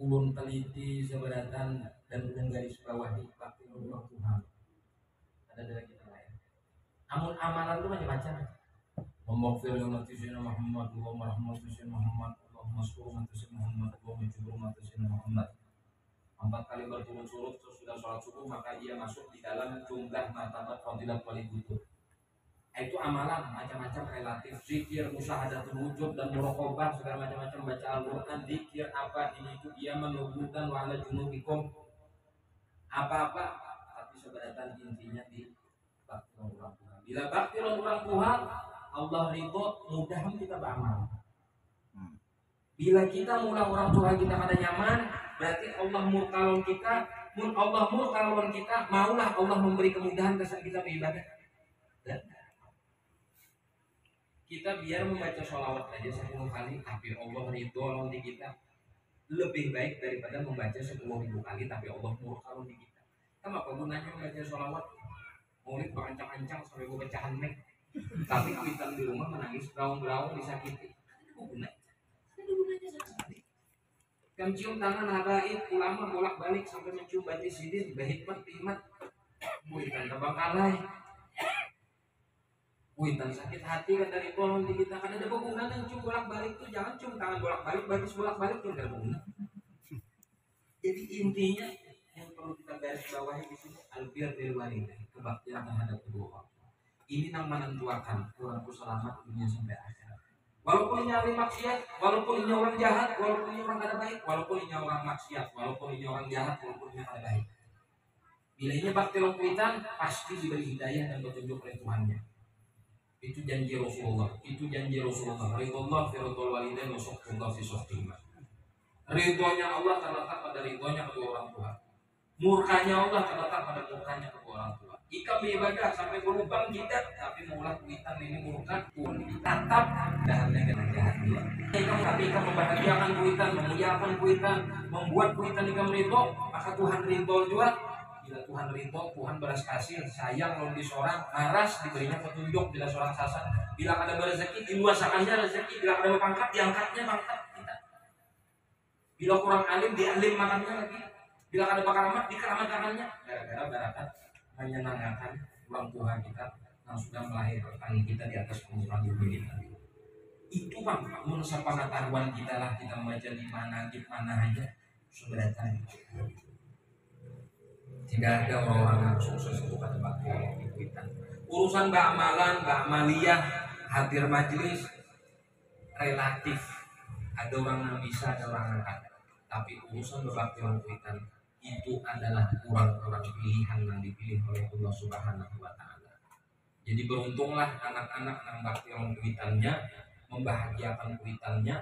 S3: Ulun teliti seberatan dan ulun garis bawahi bakti orang Tuhan ada dari kita lain. Namun amalan itu macam-macam. Memohon umat Islam Muhammad, Allahumma rahmatus Muhammad, Allahumma syukur umat Islam Muhammad, Allahumma jubur umat Islam Muhammad. 4 kali berturut-turut sesudah sholat subuh maka ia masuk di dalam jumlah martabat fadilah wali butuh. Itu amalan macam-macam relatif, zikir, musyahadatul wujud dan muraqabah, segala macam-macam, baca Al-Qur'an, zikir apa ini itu dia menunjukkan wa ala junubikum apa-apa, tapi sebenarnya intinya di bakti orang Tuhan. Bila bakti orang Tuhan, Allah ridho, mudah kita beramal. Bila kita mula orang tua kita kada nyaman, berarti Allah murkalon kita, Allah murkalon kita, maulah Allah memberi kemudahan kesan kita beribadah. Dan kita biar membaca sholawat aja 10 kali, tapi Allah ridho di kita lebih baik daripada membaca 10.000 kali, tapi Allah murkalon di kita. Kan apa gunanya membaca sholawat? Murid berancang-ancang sampai gue pecahan mic, tapi kita di rumah menangis, graung-graung, disakiti. Apa gunanya? Kan cium tangan habaib ulama bolak-balik sampai mencium batis sidin bahikmat hikmat buitan terbangkalai buitan sakit hati kan dari pohon di kita kan ada kegunaan yang cium bolak-balik tuh jangan cium tangan bolak-balik batis bolak-balik tuh tidak berguna. Jadi intinya yang perlu kita garis bawahi di sini albir dari walidain, kebaktian terhadap kedua orang. Ini yang menentukan orangku selamat dunia sampai akhir. Walaupun ini ahli maksiat, walaupun ini orang jahat, walaupun ini orang kada baik, walaupun ini orang maksiat, walaupun ini orang jahat, walaupun ini kada baik. Bila ini bakti longkuitan, pasti diberi hidayah dan petunjuk oleh Tuhannya. Itu janji Rasulullah, itu janji Rasulullah. Ridullah fi ridul walidain wa sukhullah fi sukhihima. Ridhonya Allah terletak pada ridhonya kedua orang tua. Murkanya Allah terletak pada murkanya kedua orang tua. Jika beribadah sampai berlubang kita, tapi maulah kuitan ini murka, Tuhan ditatap dalamnya kena jahat dia. Tapi jika membahagiakan kuitan, memuliakan kuitan, membuat kuitan ikam ridho, maka Tuhan ridho juga. Bila Tuhan ridho, Tuhan beras kasih, sayang lawan di seorang, maras diberinya petunjuk bila seorang sasar. Bila ada rezeki, diluasakannya rezeki. Bila ada pangkat, diangkatnya pangkat kita. Bila kurang alim, dialim makannya lagi. Bila ada bakaramat, dikeramatkannya. Gara-gara barakat menyenangkan orang tua kita yang sudah melahirkan kita di atas permukaan bumi kita. Itu bang, menurut pengetahuan kita lah kita membaca di mana aja sebenarnya. Tidak ada orang-orang yang sukses itu pada bakti kita. Urusan keamalan, keamaliyah, hadir majelis relatif. Ada orang yang bisa, ada orang yang tidak. Tapi urusan berbakti kita itu adalah orang-orang pilihan yang dipilih oleh Allah Subhanahu wa Ta'ala. Jadi beruntunglah anak-anak yang bakti orang kuitannya, membahagiakan kuitannya,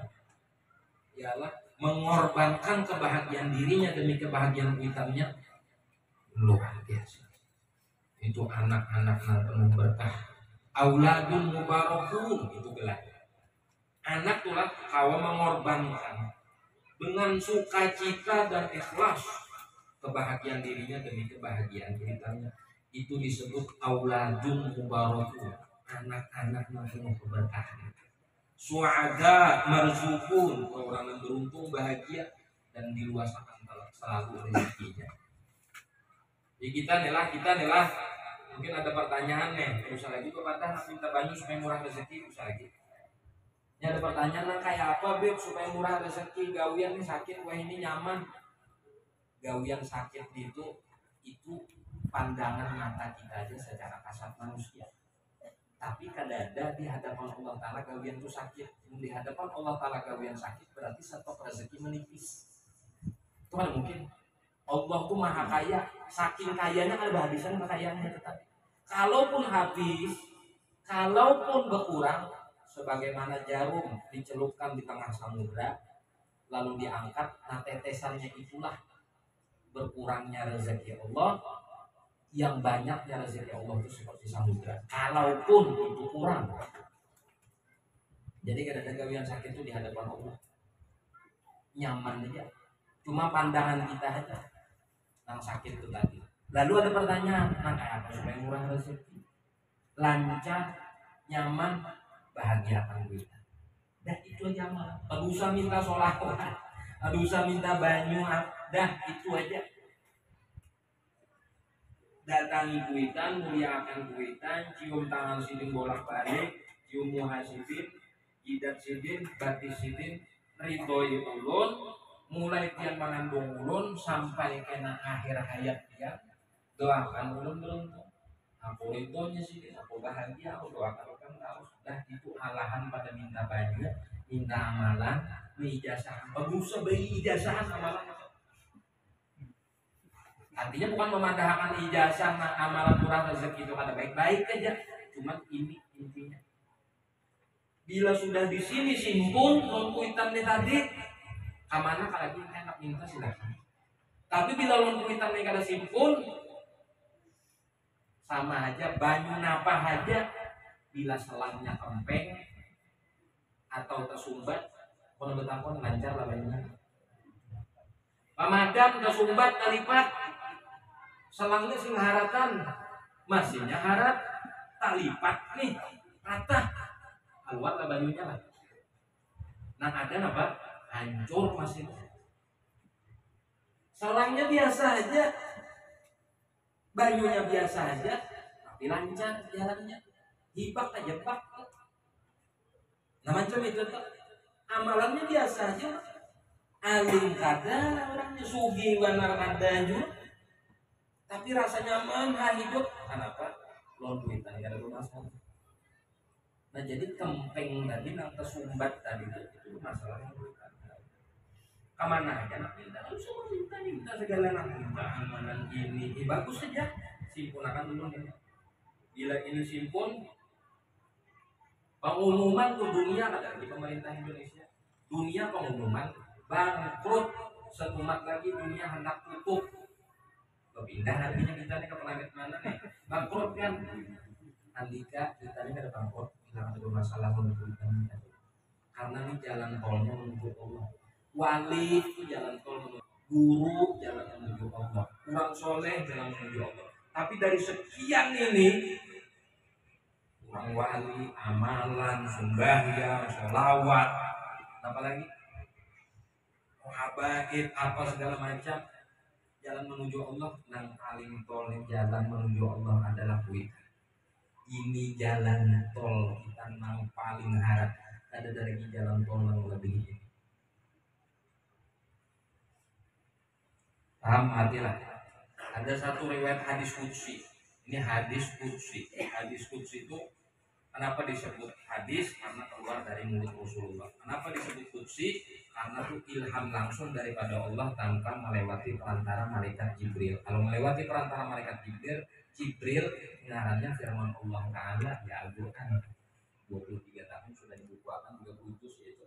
S3: ialah mengorbankan kebahagiaan dirinya demi kebahagiaan kuitannya. Luar biasa. Itu anak-anak yang penuh berkah. Auladun mubarakun, itu gelar. Anak tulah kawan mengorbankan dengan sukacita dan ikhlas kebahagiaan dirinya demi kebahagiaan kuitannya. Itu disebut auladun mubarakun, anak-anak yang penuh keberkahan. Su'ada marzukun, orang yang beruntung bahagia dan diluaskan selalu rezekinya. Jadi kita nih mungkin ada pertanyaan nih, usah lagi pepatah minta banyu supaya murah rezeki, usah lagi. Ini ada pertanyaan lah kayak apa Beb supaya murah rezeki, gawian nih sakit, wah ini nyaman. Gawian sakit itu pandangan mata kita aja secara kasat manusia. Tapi kadang-kadang di hadapan Allah Ta'ala gawian itu sakit. Di hadapan Allah Ta'ala gawian sakit berarti stok rezeki menipis. Itu kan mungkin. Allah tuh maha kaya, saking kayanya kan ada habisan kekayaannya tetap. Kalaupun habis, kalaupun berkurang, sebagaimana jarum dicelupkan di tengah samudra, lalu diangkat, nah tetesannya itulah berkurangnya rezeki Allah. Yang banyaknya rezeki Allah itu seperti samudra. Kalaupun itu kurang, jadi kadang-kadang gawian sakit itu di hadapan Allah nyaman aja, cuma pandangan kita aja yang sakit itu tadi. Lalu ada pertanyaan, nah kayak apa supaya murah rezeki, lancar, nyaman, bahagiakan kita. Dah itu aja mah. Aduh usah minta sholawat, aduh usah minta banyu, dah itu aja. Datangi kuitan, muliakan kuitan, cium tangan sidin bolak-balik, cium muhasibin, jidat sidin, batis sidin, ridhoi ulun, mulai tiang mengandung ulun sampai kena akhir hayat dia, doakan ulun beruntung. aku ridhonya sih, aku bahagia, aku doakan tahu sudah itu alahan pada minta baju, minta amalan, ijazah, bagus sebagai ijazah amalan. Artinya bukan memadahkan ijazah, amalan murah rezeki itu ada baik-baik aja, cuma ini intinya. Bila sudah di sini simpun lonkuitan tadi, kamana kalau enak minta silakan. Tapi bila lonkuitan kada simpun, sama aja banyu napa aja, bila selangnya kempeng atau tersumbat, kalau betapun lancar lah banyunya. Pamadam tersumbat kalipat, selangnya sing haratan, masihnya harat, talipat nih, patah, keluar lah banyunya lah. Nah ada apa? Hancur masih. Selangnya biasa aja, banyunya biasa aja, tapi lancar jalannya. Hibak aja pak. Nah macam itu tuh. Amalannya biasa aja. Alim kada orangnya sugi benar ada juga. Tapi rasanya aman hidup. Kenapa? Lon duitan kada bermasalah. Nah jadi kempeng tadi nang tersumbat tadi itu masalahnya duitan. Kemana aja nak minta? Kalau semua minta segala nak minta amalan ini bagus saja. Simpunakan dulu nih. Bila ini simpun, pengumuman tuh dunia ada di pemerintah Indonesia. Dunia pengumuman bangkrut, setumat lagi dunia hendak tutup. Berpindah nantinya kita nih ke planet mana nih? Bangkrut kan? Andika kita ini ada bangkrut, tidak ada masalah menurut kita. Karena ini jalan tolnya menuju Allah. Wali jalan tol menuju, guru jalan menuju Allah, orang soleh jalan menuju Allah. Tapi dari sekian ini, orang wali, amalan, sembahyang, sholawat, apalagi habaib, apa segala macam, jalan menuju Allah. Yang paling tol jalan menuju Allah adalah kuita. Ini jalan tol kita yang paling harap. Ada lagi jalan tol yang lebih ini. Paham hatilah. Ada satu riwayat hadis qudsi. Ini hadis qudsi. Hadis qudsi itu kenapa disebut hadis? Karena keluar dari mulut Rasulullah. Kenapa disebut qudsi? Karena itu ilham langsung daripada Allah tanpa melewati perantara malaikat Jibril. Kalau melewati perantara malaikat Jibril ngarannya firman Allah Ta'ala di Al-Quran. 23 tahun sudah dibukukan 30 juz yaitu.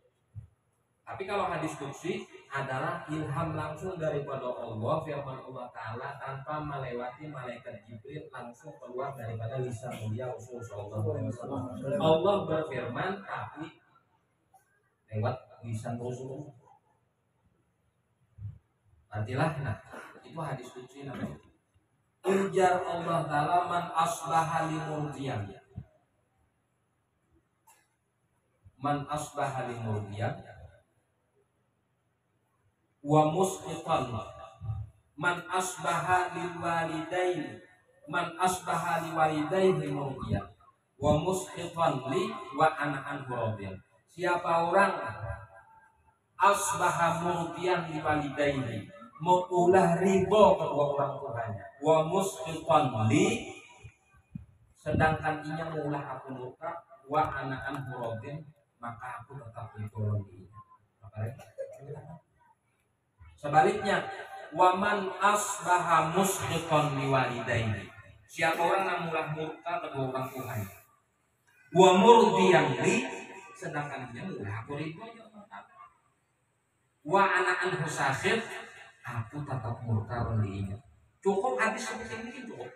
S3: Tapi kalau hadis qudsi adalah ilham langsung daripada Allah, firman Allah Ta'ala tanpa melewati malaikat Jibril, langsung keluar daripada lisan mulia Rasulullah SAW. Allah berfirman tapi lewat lisan Rasulullah. Artilah, nah itu hadis qudsi namanya. Ujar Allah Ta'ala man asbaha limurdiyan. Man asbaha limurdiyan wa musqitan. Man asbaha liwalidaini. Man asbaha liwalidaihi murdiyan wa musqitan li wa ana anhu radiyan. Siapa orang asbaha murdiyan liwalidaihi, mengulah ridho kedua orang tuanya, wa musqitan li, sedangkan ia mengulah aku murka, wa ana anhu radiyan, maka aku tetap ridho dirinya. Sebaliknya, waman asbaha musqitan liwalidaihi, siapa orang yang mulah murka kedua orang tuanya, wa murdiyan li, sedangkan dia mulah aku ridho, wa ana anhu sakhit, aku tetap murka dirinya. Cukup hadis seperti ini cukup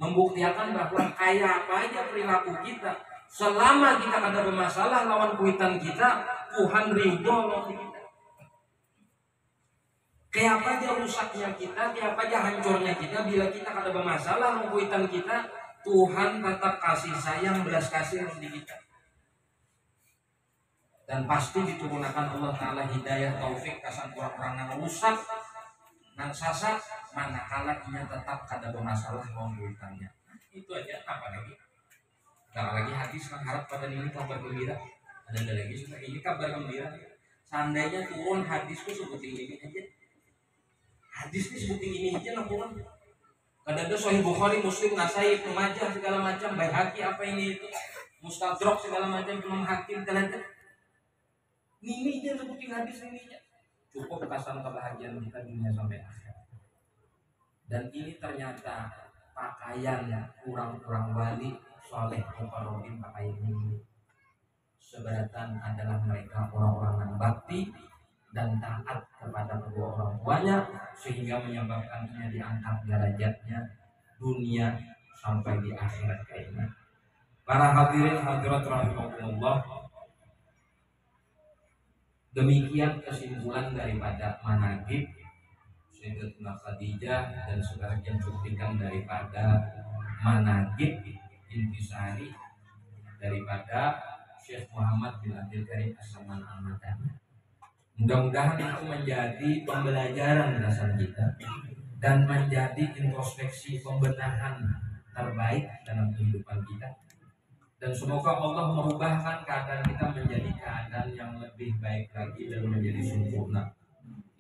S3: membuktikan bahwa kayak apa aja perilaku kita, selama kita ada bermasalah lawan kuitan kita, Tuhan ridho lawan kita. Kayak apa aja rusaknya kita, kayak apa aja hancurnya kita, bila kita ada bermasalah lawan kuitan kita, Tuhan tetap kasih sayang, belas kasih di kita. Dan pasti diturunkan Allah Ta'ala hidayah taufik kasan orang-orang yang rusak nang sasak, manakala ia tetap kada bermasalah lawan kuitannya. Itu aja, apa lagi? Kalau lagi hadis mengharap pada ini kabar gembira. Ada lagi sudah ini kabar gembira. Seandainya turun hadisku seperti ini aja. Hadis ini seperti ini aja nampungan. Kadang-kadang Sahih Bukhari, Muslim, Nasai, Ibnu Majah segala macam, Baihaqi apa ini itu, Mustadrak segala macam, Imam Hakim kadang-kadang. Nininya sebutin hadis nininya. Cukup kesan kebahagiaan kita dunia sampai akhir. Dan ini ternyata pakaian kurang-kurang wali soleh muqarrabin pakaian ini. Seberatan adalah mereka orang-orang yang bakti dan taat kepada kedua orang tuanya, sehingga menyebabkan ia diangkat derajatnya dunia sampai di akhirat kayaknya. Para hadirin hadirat rahimakumullah, demikian kesimpulan daripada manaqib Sayyidatuna Khadijah dan sebagian cuplikan daripada manaqib intisari daripada Syekh Muhammad bin Abdul Karim As-Saman Al-Madani. Mudah-mudahan itu menjadi pembelajaran dasar kita dan menjadi introspeksi pembenahan terbaik dalam kehidupan kita. Dan semoga Allah merubahkan keadaan kita menjadi keadaan yang lebih baik lagi dan menjadi sempurna.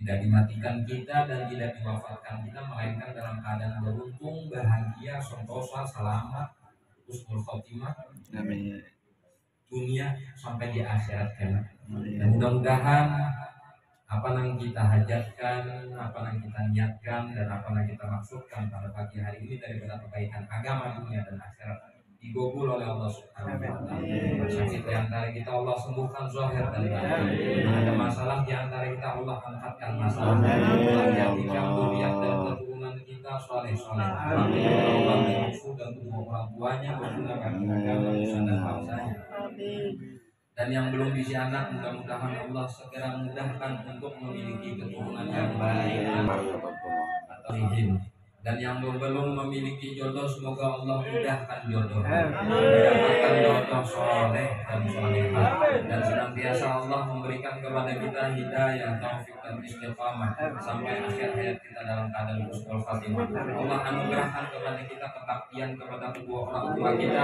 S3: Tidak dimatikan kita dan tidak diwafatkan kita, melainkan dalam keadaan beruntung, bahagia, sentosa, selamat, husnul khotimah. Amin. Dunia sampai di akhirat kelak. Dan mudah-mudahan apa yang kita hajatkan, apa yang kita niatkan, dan apa yang kita maksudkan pada pagi hari ini daripada kebaikan agama, dunia dan akhirat digobul oleh Allah Subhanahu wa taala. Sakit di antara kita Allah sembuhkan zahir dan batin. Ada masalah di antara kita Allah angkatkan masalah. Allah jadikan zuriat dan keturunan kita saleh-saleh. Allah bersyukur dan kedua orang tuanya berguna bagi agama nusa dan bangsanya. Dan yang belum bisa anak, mudah-mudahan Allah segera mudahkan untuk memiliki keturunan yang baik atau izin. Dan yang belum memiliki jodoh, semoga Allah mudahkan jodoh, mendapatkan jodoh soleh dan solehah, dan senantiasa Allah memberikan kepada kita hidayah, taufik dan istiqamah sampai akhir hayat kita dalam keadaan husnul khatimah. Allah anugerahkan kepada kita kebaktian kepada kedua orang tua kita,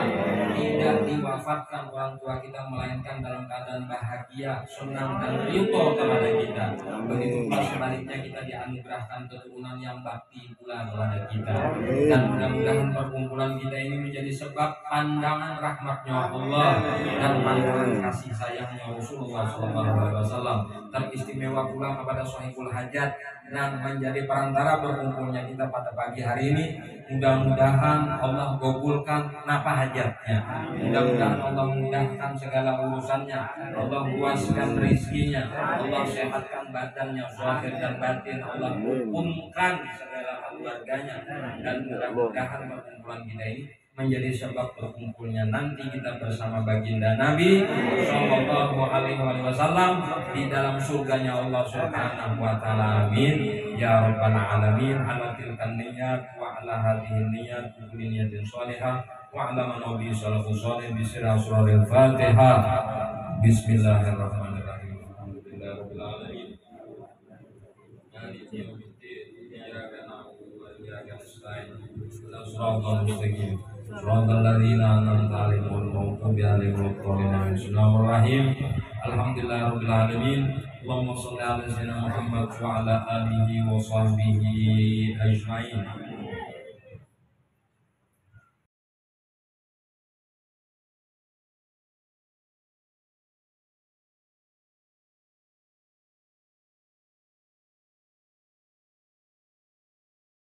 S3: tidak diwafatkan orang tua kita melainkan dalam keadaan bahagia, senang dan ridho kepada kita. Begitu pula sebaliknya kita dianugerahkan keturunan yang bakti pula kita. Dan mudah-mudahan perkumpulan kita ini menjadi sebab pandangan rahmatnya Allah dan pandangan kasih sayangnya Rasulullah SAW. Teristimewa pula kepada Sahibul Hajat dan menjadi perantara berkumpulnya kita pada pagi hari ini. Mudah-mudahan Allah gabulkan napa hajatnya. Mudah-mudahan Allah mudahkan segala urusannya. Allah luaskan rezekinya. Allah sehatkan badannya, zahir dan batin. Allah hukumkan segala keluarganya. Dan mudah-mudahan perkumpulan kita ini menjadi sebab berkumpulnya nanti kita bersama baginda Nabi Sallallahu Alaihi Wasallam di dalam surganya Allah Subhanahu Wa Taala. Amin ya Rabbal Alamin. Ala tilkan niyat wa ala hadhihi niyat kulli niyatin shalihah wa ala man nabi sallallahu alaihi wasallam. Fatihah. Bismillahirrahmanirrahim. Alhamdulillahirabbil alamin. Maliki yaumiddin. Iyyaka na'budu wa iyyaka nasta'in. Shiratal mustaqim. Shiratal ladzina an'amta 'alaihim ghairil maghdubi 'alaihim waladdallin. Bismillahirrahmanirrahim. Alhamdulillahirabbil alamin. Allahumma shalli ala sayyidina Muhammad wa ala alihi wa sahbihi ajmain.